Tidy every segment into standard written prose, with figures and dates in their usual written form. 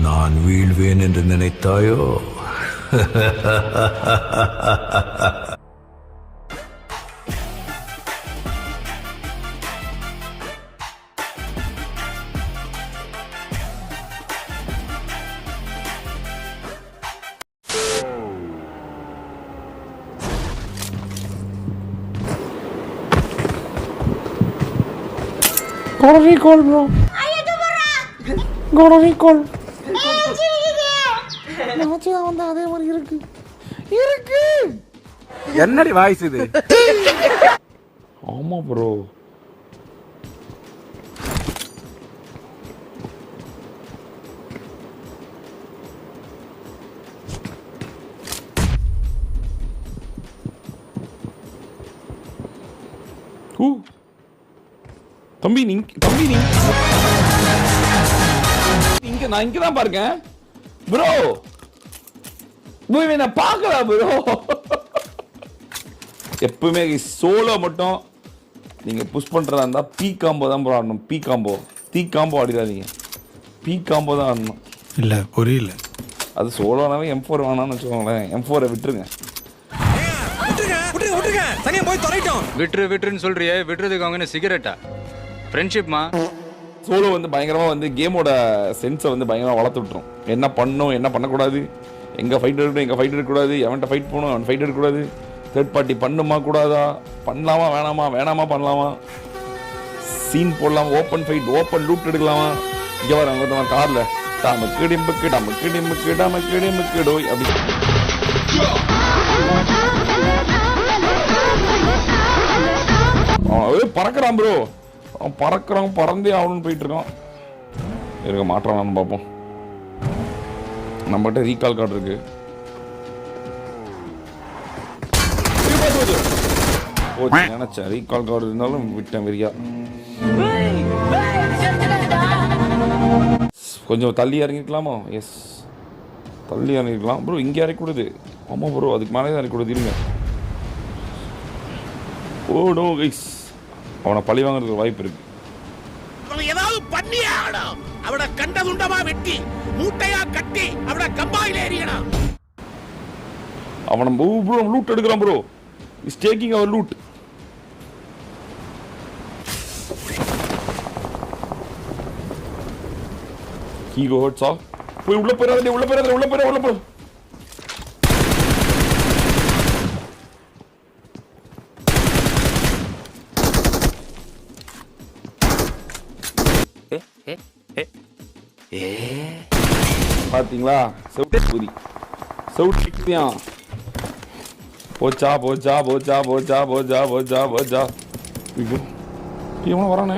நான் வீழ்வேன் என்று நினைத்தாயோ? Gotta recall, bro. Gotta recall. வந்து அதே மாதிரி இருக்கு இருக்கு. என்னடி வாய்ஸ் இது? ஆமா ப்ரோ. தம்பி இங்க நான் இங்க தான் பாருங்க ப்ரோ. நான் பார்க்கல ப்ரோ. எப்பவுமே சோலோ மட்டும் நீங்க புஷ் பண்றதா இருந்தா பி காம்போ தான் ப்ரோ ஆடணும். பி காம்போ, தீ காம்போ ஆடிடாதீங்க. பி காம்போ தான் ஆடணும். இல்ல புரியல. அது சோலோனாவே M4 வேணாம்னு வச்சுக்கோங்களேன். M4 விட்டுருங்க. விட்டுருன்னு சொல்றியே, விட்டுறதுக்கு அவங்க சிகரெட்டா? ஃப்ரெண்ட்ஷிப்மா. சோலோ வந்து பயங்கரமாக வந்து கேமோட சென்ஸை வந்து பயங்கரமாக வளர்த்து விட்டுரும். என்ன பண்ணணும், என்ன பண்ணக்கூடாது, எங்கே ஃபைட் எடுக்கணும், எங்கே ஃபைட் எடுக்கக்கூடாது, எவன்கிட்ட ஃபைட் போகணும், அவன் ஃபைட் எடுக்கக்கூடாது, தேர்ட் பார்ட்டி பண்ணுமா கூடாதா, பண்ணலாமா வேணாமா பண்ணலாமா, சீன் போடலாமா, ஓப்பன் ஃபைட், ஓப்பன் லூட் எடுக்கலாமா, இங்கே வர அங்கே காரில் டமக்கு டிம்புக்கு டோய் அப்படி அவன் பறக்கிறான் ப்ரோ. அவன் பறந்தே ஆகணும்னு போயிட்டு இருக்கான். இருக்க மாற்றானு பார்ப்போம். நம்மகிட்ட ரீகால் கார்டு இருக்கு. நினைச்சேன் ரீகால் கார்டு இருந்தாலும் விட்டேன் வெறியா. கொஞ்சம் தள்ளி இறங்கிக்கலாமா? எஸ், தள்ளி இறங்கிக்கலாம் ப்ரோ. இங்கே இறக்கூடாது. ஆமாம் ப்ரோ, அதுக்கு மேலே தான் இறக்கூடாது. இருங்க. ஓ நோ கைஸ், அவனை பழி வாங்குறதுக்கு வாய்ப்பு இருக்கு. ஏதாவது பண்ணியே ஆகணும். அவனை கண்ட துண்டமா வெட்டி மூட்டையா கட்டி அவனை கம்பாயில ஏறியணும். அவனை ப்ரோ லூட் எடுக்கிறான் bro. Is taking our loot. ஹீகோ ஹர்ட்ஸா போய் உள்ள போயிடாதே, உள்ள போ. பாத்தீங்களா? சவுட்டியா போச்சா. இவன் வரானே.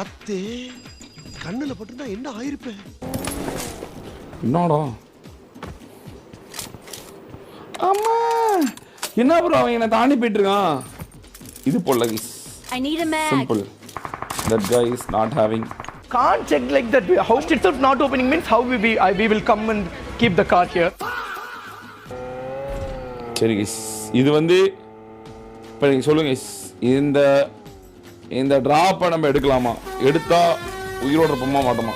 அத்தே கண்ணுல பட்டுனா என்ன ஆயிருப்பேன்? என்னடா ஆமா என்ன ப்ரோ, அவன் என்ன தாண்டி போயிட்டு இருக்கான். இது போல I need a mag. simple. That guy is not having. Can't check like that. How itself not opening means how we will come and keep the card here. சரி guys, இது வந்து இப்போ நீங்கள் சொல்லுங்க guys, இந்த ட்ராப்பை நம்ம எடுக்கலாமா? எடுத்தா உயிரோட இருப்போமா மாட்டோமா?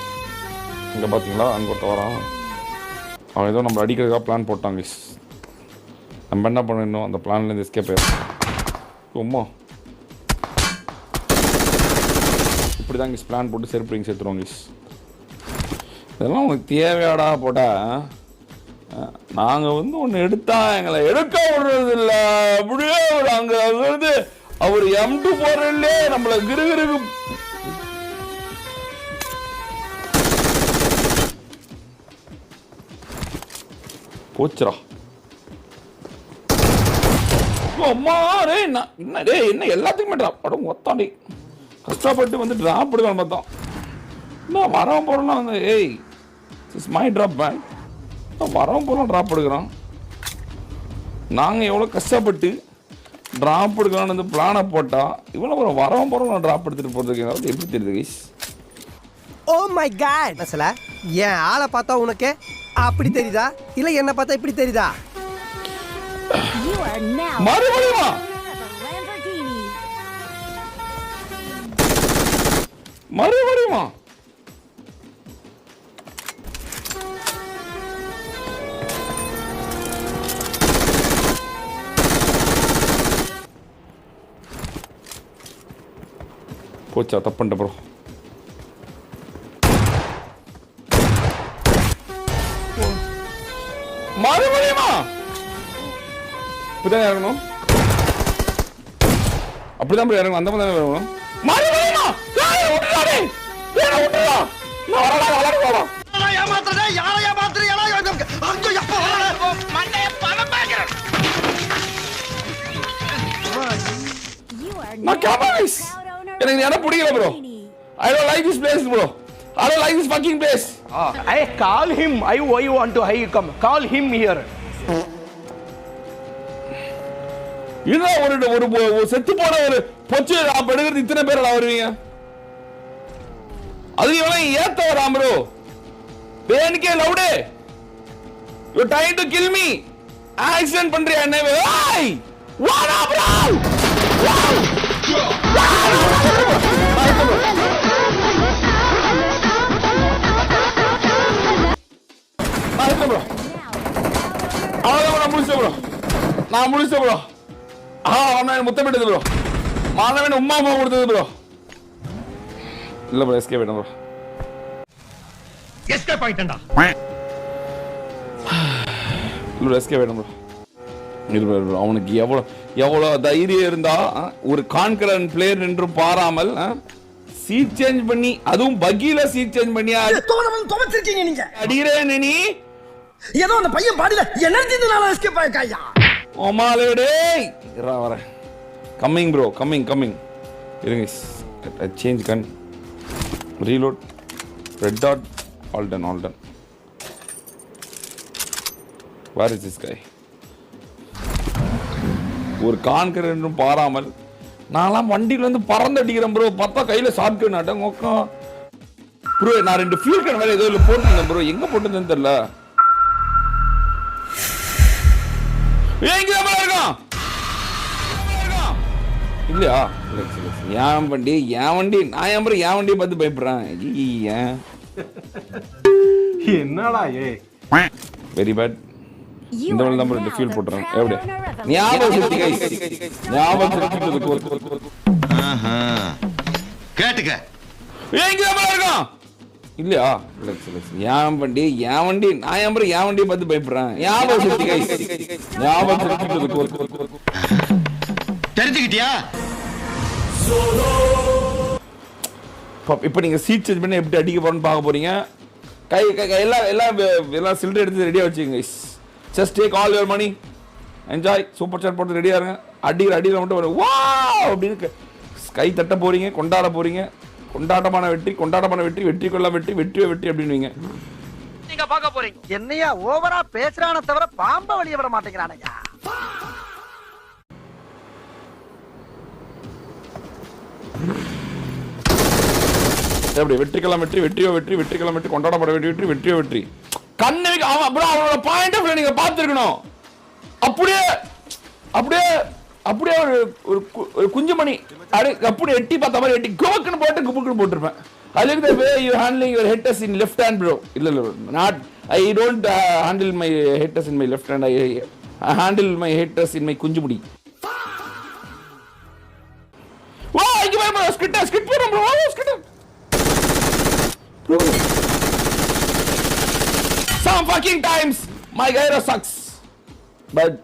இங்கே பார்த்தீங்களா, அங்கே ஒருத்த வரான். அவன் ஏதோ நம்ம அடிக்கிறதுக்காக பிளான் போட்டாங்க guys. நம்ம என்ன பண்ணணும், அந்த பிளான்லேருந்து எஸ்கேப் ஆயிடும். சும்மா இப்படி தான் பிளான் போட்டு செருப்பு சேர்த்துருவாங்க. இதெல்லாம் உனக்கு தேவையாடா போட்டால் நாங்கள் வந்து ஒன்று எடுத்தா எங்களை எடுக்க விடுறது இல்லை. அப்படியே ஒரு அங்கே இருந்து அவர் M2 போடுறதுலே நம்மளை கிருகிருக்கு போச்சுரா. அம்மா ரே என்ன டே என்ன எல்லாத்துக்குமே ட்ராப் படம் ஒத்தாண்டி கஷ்டப்பட்டு வந்து ட்ராப் எடுக்கணும் பார்த்தோம். என்ன வரவன் போகிறோம்னா வந்து ஏய் இட்ஸ் மை ட்ராப் மேன். வரவன் போகிறோம் ட்ராப் எடுக்கிறோம். நாங்கள் எவ்வளோ கஷ்டப்பட்டு ட்ராப் எடுக்கலாம்னு வந்து பிளானை போட்டால் இவ்வளோ ஒரு வரவன் போகிறோம் நான் ட்ராப் எடுத்துகிட்டு போகிறதுக்கு எப்படி தெரியுது guys? Oh my god masala, ஏன் ஆளை பார்த்தா உனக்கு அப்படி தெரியுதா இல்லை என்ன பார்த்தா இப்படி தெரியுதா? மறுபடியுமா மறுபடியுமா? போச்சா, தப்புண்ட ப்ரோ. மறுபடியுமா? இப்படிதான் இறங்கணும், அப்படிதான் போய் இறங்கணும், அந்த மாதிரி தான் இறங்கணும். மறுபடியுமா? எனக்கு இடம் பிடிக்கல bro. I don't like this place bro. I don't like this fucking place. I call him. I want to come. Call him here. இதுதான் ஒரு செத்து போன ஒரு பொச்சு எடுக்கிறது இத்தனை பேர் வருவீங்க. அது இவனை ஏத்த வரான் ப்ரோ. பேனுக்கே லவுடே. You trying to kill me. Accident பண்றியா என்ன? ஏய்! வாடா ப்ரோ. நான் முடிச்சேன் ப்ரோ. முத்தமிட்டது ப்ரோ. மாணவன் உமா கொடுத்தது ப்ரோ. இல்ல ப்ரோ, எஸ்கேப் ஆயிட்டேன் ப்ரோ. எஸ்கேப் ஆயிட்டேன்டா. இல்ல எஸ்கேப் ஆயிட்டேன் ப்ரோ. இது அவனுக்கு எவ்வளவு தைரியம் இருந்தா ஒரு கான்கரண்ட் பிளேயர் என்று பாராமல் சீட் சேஞ்ச் பண்ணி, அதுவும் பக்கில சீட் சேஞ்ச் பண்ணி துவச்சிருக்கீங்க நீங்க. அடிக்கிறேன் நீ. ஏதோ அந்த பையன் பாடில எனர்ஜினால எஸ்கேப் ஆயிட்டாயா. ஓமாலேடே வர கம்மிங் ப்ரோ, கம்மிங் இருங்க. Change gun, reload, red dot, all done. Where is this guy? ஒரு கான்கரண்டும் பாராமல் நான்லாம் வண்டியில இருந்து பறந்து அடிக்கிறேன் ப்ரோ. பார்த்தா கையில ஷார்ட் கன் ஆட்டம் ப்ரோ. நான் 2 ஃபியூல் கன் வேற ஏதோ போட்டுருந்தேன் ப்ரோ. எங்க போட்டுருந்தேன்னு தெரியல. இல்லையா? என் வண்டி நான் என் வண்டியை பார்த்து பயப்படுறேன். என்னடா வெரி பேட். இந்த வண்டி தான் ரெண்டு ஃபியூல் போட்டுறேன். எப்படி ஞாபகம் கேட்டுக்க. இல்லையா? என் வண்டி நான் என் வண்டியை பார்த்து பயப்படுறேன். தெரிஞ்சுக்கிட்டியா? இப்ப நீங்க சீட் சேஞ்ச் பண்ணி எப்படி அடிக்க போறேன்னு பார்க்க போறீங்க. கை எல்லாம் சில்லறை எடுத்து ரெடியா வச்சுக்கோங்க. Just take all your money, enjoy. Super chat போட்டு ரெடியா இருங்க. அடியில் மட்டும் வரும் வாவ் அப்படின்னு கை தட்ட போறீங்க, கொண்டாட போறீங்க. கொண்டாட்டமான வெற்றி, வெற்றி கொள்ள வெற்றி அப்படின்னுவீங்க. நீங்க பார்க்க போறீங்க. என்னையா ஓவரா பேசுறானே தவிர பாம்ப வெளிய விட மாட்டேங்கிறானயா. எப்படி வெற்றிக்கெல்லாம் வெற்றி கொண்டாடப்பட வெற்றி கண்ணு அவனோட பாயிண்ட் ஆஃப் நீங்க பார்த்திருக்கணும். அப்படியே ஒரு குஞ்சுமணி அப்படி எட்டி பார்த்த மாதிரி எட்டி கோக்குன்னு போட்டு குப்புக்குன்னு போட்டிருப்பேன். I like the way you handling your hitters in left hand bro. இல்ல not I don't handle my hitters in my left hand. I handle my hitters in my குஞ்சுமுடி. வா இங்க வா bro, ஸ்கிட் போறோம் bro. Skid bro. Some fucking times my gyro sucks. But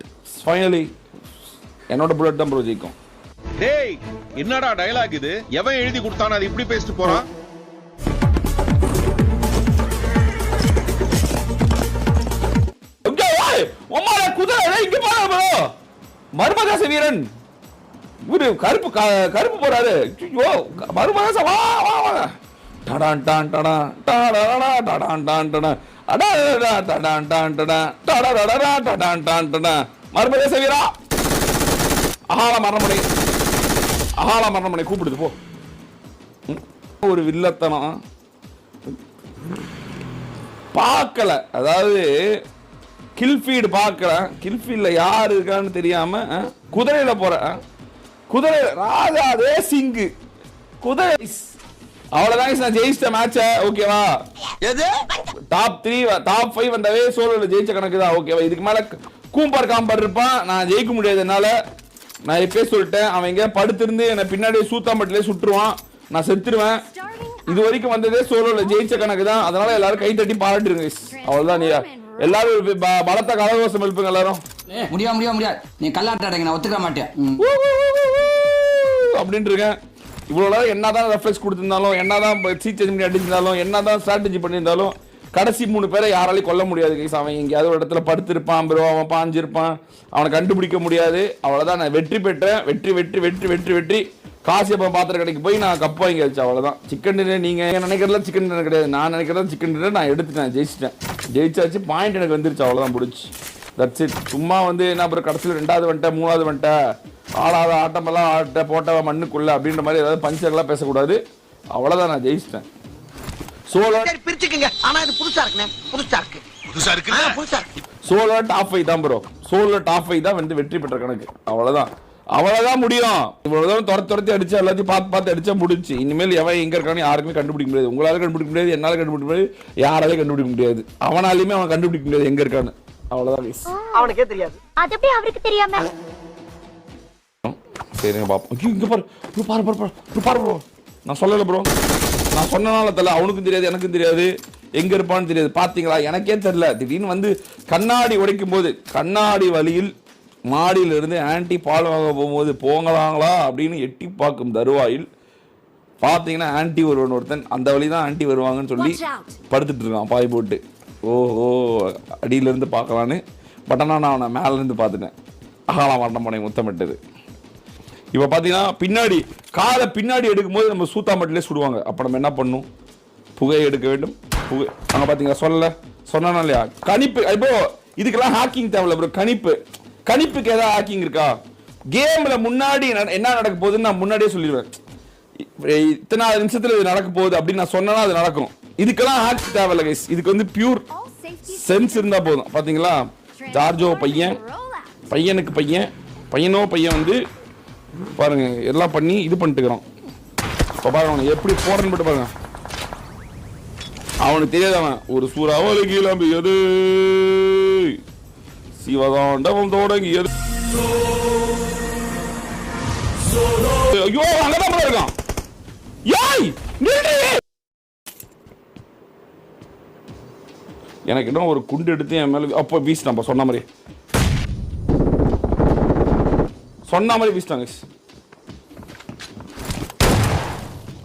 finally என்னோட bullet தான் bro ஜெயிக்கும். டேய் என்னடா dialogue இது? எவன் எழுதி கொடுத்தானே அது இப்படி பேசிட்டு போறான்? ஒம்மால குதிரை இங்க பாரு ப்ரோ. மர்மதாச வீரன் ஒரு கருப்பு போறாரு. ஐயோ மர்மதாச வா டடான் டான் டடான் டடாடா டடான் டான் டடான் அடடா டடான் டான் டடான் டடாடா டடான் டான் டடான் மர்மதாச வீரா அகால மரணமனை கூப்பிடுது போ. ஒரு வில்லத்தனம் பார்க்கல, அதாவது கில்ஃபீல்டு பார்க்கல. கில்ஃபீல்ட்ல யார் இருக்கான்னு தெரியாம குதிரையில போற குதிரை ராஜா ரேசிங்கு குதிரை அவ்வளவுதான் நான் ஜெயிச்சிட்டேன் மேட்ச. ஓகேவா? டாப் 3 டாப் 5 வந்தாவே சோலோல ஜெயிச்ச கணக்கு தான். ஓகேவா? இதுக்கு மேல கூம்பர் காம்பர் இருப்பான், நான் ஜெயிக்க முடியாதனால நான் இப்பயே சொல்லிட்டேன். அவன் எங்க படுத்திருந்து என்ன பின்னாடியே சூத்தாம்பட்டிலே சுட்டுருவான், நான் செத்துருவேன். இது வரைக்கும் வந்ததே சோலோல ஜெயிச்ச கணக்கு தான். அதனால எல்லாரும் கை தட்டி பாராட்டுருங்க. அவ்வளவுதான். நீ எல்லாரும் பலத்த கலகோஷம் எழுப்புங்க எல்லாரும். முடியாது நீ கல்லாட்டாடங்க, நான் ஒத்துக்க மாட்டேன் அப்படின்ட்டு இருக்கேன். இவ்வளவு நேரம் என்னதான் ரெஃப்ளெக்ஸ் கொடுத்திருந்தாலும், என்னதான் சீட் சேஞ்ச் பண்ணி அடிச்சிருந்தாலும், என்னதான் ஸ்ட்ராட்டஜி பண்ணியிருந்தாலும் கடைசி 3 பேரை யாராலையும் கொல்ல முடியாது கைஸ். அவன் எங்கேயாவது ஒரு இடத்துல படுத்திருப்பான் ப்ரோ, அவன் பாஞ்சிருப்பான், அவனை கண்டுபிடிக்க முடியாது. அவ்வளவுதான். நான் வெற்றி பெற்றேன். வெற்றி வெற்றி வெற்றி வெற்றி வெற்றி காசியப்பன் பாத்திர கடைக்கு போய் நான் கப் வாங்கி வச்சேன். அவ்வளவுதான். சிக்கன் டின்னர் நீங்க நினைக்கிறதுல சிக்கன் டின்னர் கிடையாது, நான் நினைக்கிறதா சிக்கன் டின்னர். நான் எடுத்துட்டேன், ஜெயிச்சிட்டேன், ஜெயிச்சாச்சு. பாயிண்ட் எனக்கு வந்துருச்சு. அவ்வளவுதான், முடிச்சு. That's it. சும்மா வந்து என்ன அப்புறம் கடைசியில் 2வது வந்துட்டேன் 3வது வந்துட்டேன், ஆளாத ஆட்டமெல்லாம் ஆட்ட போட்டவ மண்ணுக்குள்ள அப்படின்ற மாதிரி ஏதாவது பஞ்சர்லாம் பேசக்கூடாது. அவ்வளவுதான், நான் ஜெயிச்சிட்டேன். சோலோ பிரிச்சுக்கங்க. ஆனா இது புதுசா இருக்குனே, புதுசா இருக்கு. சோலோ டாப் 5 தான் ப்ரோ. சோலோ டாப் 5 தான் வந்து வெற்றி பெற்ற கணக்கு. அவ்வளவுதான், அவ்வளவுதான் முடியும். இவ்வளவுதான் துரத்தி அடிச்சு எல்லாத்தையும் பார்த்து அடிச்சா முடிச்சு. இனிமேல் எவன் எங்க இருக்கான்னு யாருக்குமே கண்டுபிடிக்க முடியாது. உங்களால கண்டுபிடிக்க முடியாது, என்னால கண்டுபிடிக்க முடியாது, யாராலையும் கண்டுபிடிக்க முடியாது. அவனாலையுமே அவன் கண்டுபிடிக்க முடியாது எங்க இருக்கான்னு. அவ்வளவுதான். அவனுக்கே தெரியாது. அது எப்படி அவருக்கு தெரியாம? சரிங்க பாப்போம். இங்க பாரு ப்ரோ. நான் சொல்லல ப்ரோ, நான் சொன்னனால தெரியல. அவனுக்கும் தெரியாது, எனக்கும் தெரியாது, எங்க இருப்பான்னு தெரியாது. பாத்தீங்களா? எனக்கே தெரியல. திடீர்னு வந்து கண்ணாடி உடைக்கும் போது, கண்ணாடி வழியில் மாடியில இருந்து ஆன்டி பால் வாங்க போகும்போது போங்களாங்களா அப்படின்னு எட்டி பார்க்கும் தருவாயில் பாத்தீங்கன்னா ஆன்டி ஒருத்தன் அந்த வழி தான் ஆன்டி வருவாங்கன்னு சொல்லி படுத்துட்டு இருக்கான் பாய் போட்டு. ஓஹோ, அடியில இருந்து பார்க்கலான்னு. பட் ஆனால் நான் அவனை மேல இருந்து பார்த்துட்டேன். அகாலாம் வட்டம் போனேன் முத்தமிட்டது. இப்போ பார்த்தீங்கன்னா பின்னாடி காலை பின்னாடி எடுக்கும்போது நம்ம சூத்தாம்பட்டிலே சுடுவாங்க. அப்போ நம்ம என்ன பண்ணணும்? புகை எடுக்க வேண்டும். புகை அங்கே பார்த்தீங்களா? சொன்னா இல்லையா? கணிப்பு. இப்போ இதுக்கெல்லாம் ஹேக்கிங் தேவையில்ல ப்ரோ. கணிப்புக்கு ஏதாவது ஹேக்கிங் இருக்கா? கேம்ல முன்னாடி என்ன நடக்க போகுதுன்னு நான் முன்னாடியே சொல்லிடுவேன். இத்தனை நிமிஷத்துல இது நடக்க போகுது அப்படின்னு நான் சொன்னா அது நடக்கும். இதுக்கெல்லாம் ஹேக் தேவையில்ல கைஸ். இதுக்கு வந்து பியூர் சென்ஸ் இருந்தா போதும். பாத்தீங்களா? ஜார்ஜோ பையனுக்கு பையன் வந்து பாருங்க எல்லாம் பண்ணி இது பண்ணிட்டுக்கிறான். இப்போ பாருங்க எப்படி போறன்னு போட்டு பாருங்க. அவனுக்கு தெரியாது. அவன் ஒரு சூறாவளி கிளம்பியது, சிவதாண்டவம் தொடங்கியது. ஐயோ, அங்கதான் இருக்கான். ஏய், எனக்கு இன்னும் ஒரு குண்டு எடுத்து என் மேல அப்போ வீசிட்டான். சொன்ன மாதிரி வீசிட்டாங்க.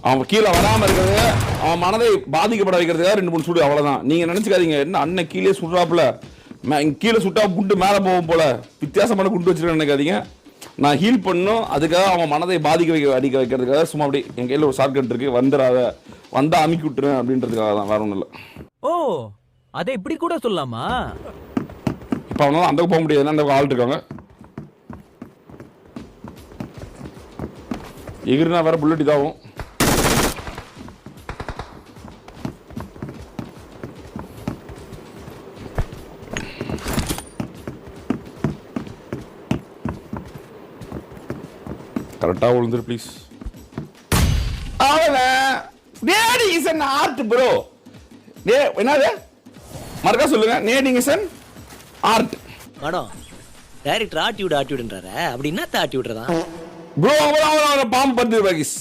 அவன் கீழே வராம இருக்கிறது, அவன் மனதை பாதிக்கப்பட வைக்கிறதுக்காக 2-3 சுடு. அவ்வளவுதான். நீங்க நினைச்சுக்காதீங்க என்ன அண்ணன் கீழே சுடுறாப்புல, கீழே சுட்டா குண்டு மேல போகும் போல வித்தியாசமான குண்டு வச்சிருக்கேன்னு நினைக்காதீங்க. நான் ஹீல் பண்ணும், அதுக்காக அவன் மனதை அடிக்க வைக்கிறதுக்காக சும்மா அப்படி என் கையில் ஒரு ஷார்ட்கட் இருக்கு, வந்துடாத வந்தா அமுக்கி விட்டுருவேன் அப்படின்றதுக்காக தான், வேற ஒன்றும் இல்லை. ஓ, அதை இப்படி கூட சொல்லலாமா? இப்போ அவனால அந்த போக முடியாது, அந்த ஆள் இருக்காங்க. எகிரினா வேற புல்லட் இதாகும். கரெக்டாக விழுந்துரு please. Nothing is an art bro. என்னது மறக்கா சொல்லுங்க. Nothing is an art. Madam director ஆட்டிவிடுன்றாரு. அப்படி என்ன ஆட்டிவிடுறதா ப்ரோ? பாம்பு படுத்து guys.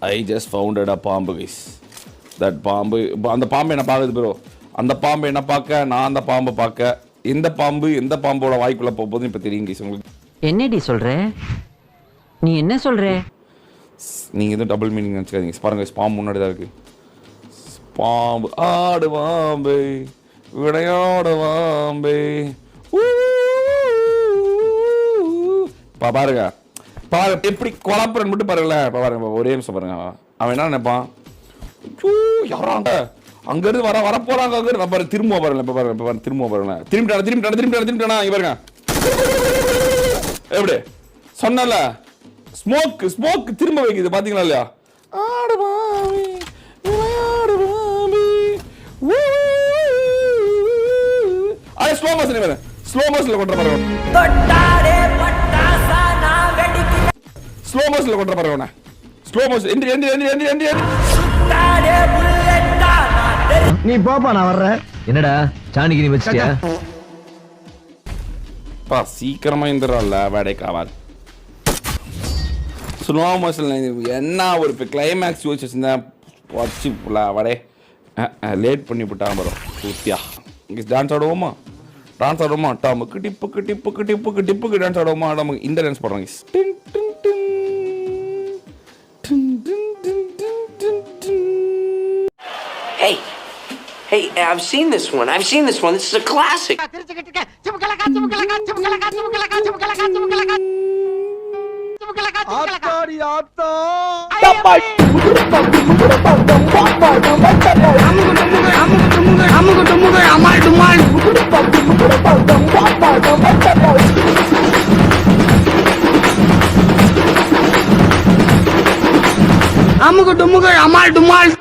I just founded a பாம்பு கைஸ். தட் பாம்பு, அந்த பாம்பு என்ன பார்க்குது ப்ரோ? அந்த பாம்பு என்ன பார்க்க, நான் அந்த பாம்பை பார்க்க. எந்த பாம்போட வாய்க்குள்ள போகும்போது இப்போ தெரியும் கைஸ் உங்களுக்கு. என்னடி சொல்ற? நீ என்ன சொல்ற? நீங்க எதுவும் டபுள் மீனிங் நினச்சிக்காதீங்க. பாருங்க பாம்பு முன்னாடி தான் இருக்கு. பாம்பு ஆடு பாம்பு விளையாடு பாம்பு. பாருங்க எப்படி குழப்பறன்னு மட்டும் பாருங்களேன். பாருங்க ஒரே நிமிஷம் பாருங்க. அவன் என்ன நினைப்பான்? யாராங்க அங்க இருந்து வர போறாங்க. அங்க இருந்து பாருங்க திரும்ப பாருங்க. திரும்ப பாருங்க. திரும்பிட்டானா இங்க பாருங்க. எப்படி சொன்னல ஸ்மோக் திரும்ப வைக்குது பாத்தீங்களா இல்லையா? ஆடு பாம்பு விளையாடு பாம்பு. ஸ்லோ மோஷன்ல கொண்ட பாருங்க. ஸ்லோ மோஷன்ல கொண்ட பாருங்க. Slow motion. நீ போப்பா நான் வர்றேன். என்னடா சாணிக்கு நீ வச்சிட்டியா? பா சீக்கிரமா இருந்துடும்ல வேடைக்காவால் ஸ்லோ மோஷன்ல என்ன ஒரு இப்போ கிளைமேக்ஸ் யோசிச்சு வச்சிருந்தேன் வச்சு வடே லேட் பண்ணி விட்டா வரும் பூர்த்தியா. இங்கே டான்ஸ் ஆடுவோமா டமுக்கு டிப்புக்கு டிப்புக்கு டிப்புக்கு டிப்புக்கு டான்ஸ் ஆடுவோமா நமக்கு இந்த டான்ஸ் போடுறாங்க. Hey, I've seen this one. This is a classic. ஆத்தாடி ஆத்தா. அமுகு டுமுகு அமால் டுமால்.